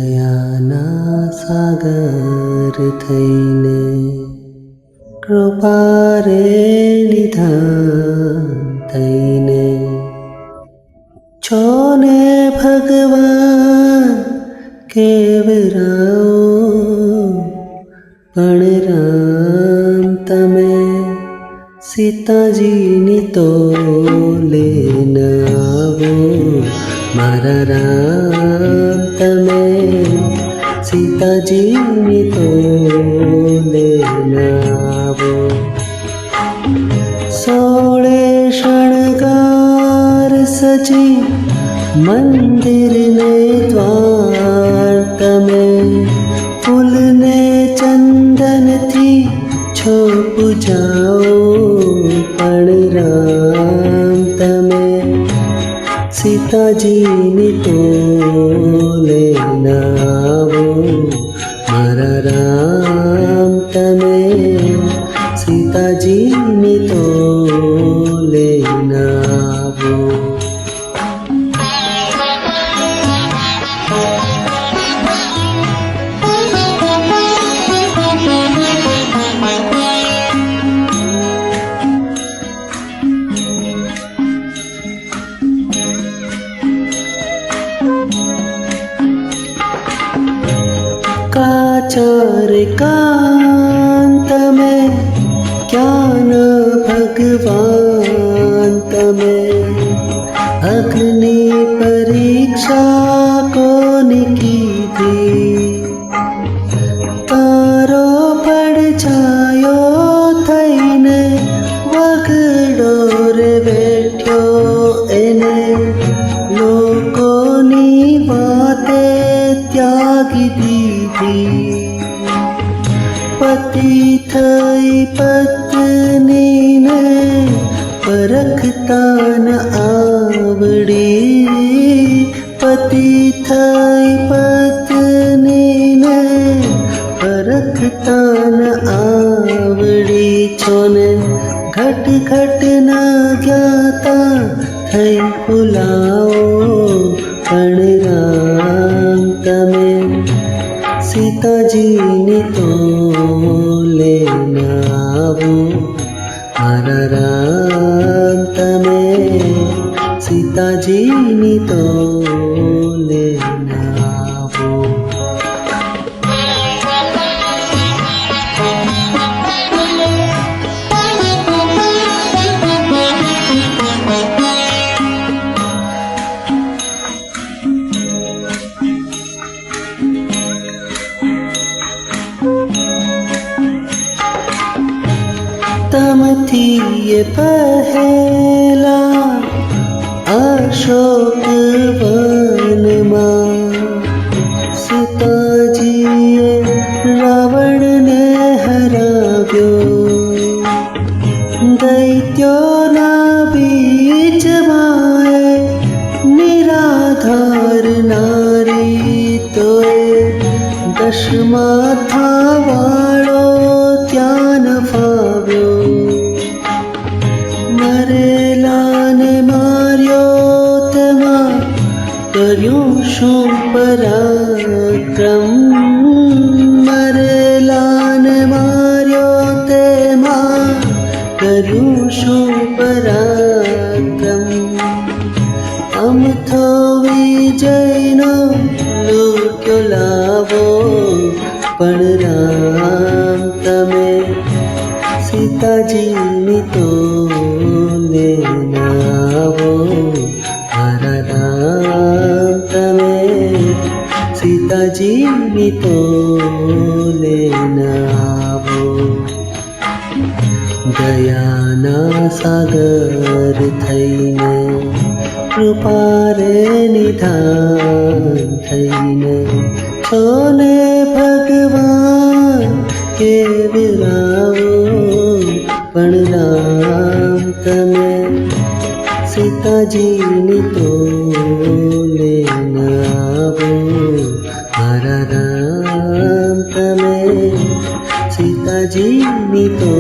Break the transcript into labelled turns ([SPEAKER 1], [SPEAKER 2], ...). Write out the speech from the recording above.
[SPEAKER 1] દયાના સાગર થઈને કૃપા રે નિધાન થઈને છો ને ભગવાન કેવરાઓ પણ રામ તમે સીતાજીની તો લેન આવો મારા રામ તમે સીતાજીની તો લેન આવો સોળે શણગાર સજી મંદિરને દ્વાર તમે ફૂલને ચંદનથી છો પૂજાઓ પણ રામ તમે સીતાજીની તો લેન આવો મારા રામ તમે સીતાજીની તો લેન આવો काचार कांत में ज्ञान भगवान तमें अग्नि परीक्षा कोनी कीधी तारो पड़ जायो थईने वगड़ो रे बैठ्यो एने लोकोनी वाते त्यागी दीधी पति थई पत्नीने परखता न आवड़ी पति थई पत्नीने परखता न आवड़ी छोने घट घट न ज्ञाता थई फुलाओ पण राम તમે સીતાજીની તો લેન આવો મારા રામ તમે સીતાજીની તો લેન આવો तमथी ये पहला अशोक वन मां सीताजीए रावण ने हराव्यो दैत्योना बीच माए निराधार नारी तोए दशमाथा वाळो ત્યાં ન ફાવ્યો મરેલાને માર્યો તેમાં કર્યું શું પરાક્રમ મરેલાને માર્યો તેમાં કર્યું શું પરાક્રમ અમથો વિજયનો લૂટ્યો લાવો પણ રામ તમે સીતાજીની તો લેન આવો મારા રામ તમે સીતાજીની તો લેન આવો દયાના સાગર થઈને કૃપા રે નિધાન થઈને છો ને ભગવાન કેવરાઓ પણ રામ તમે સીતાજીની તો રાજીની તો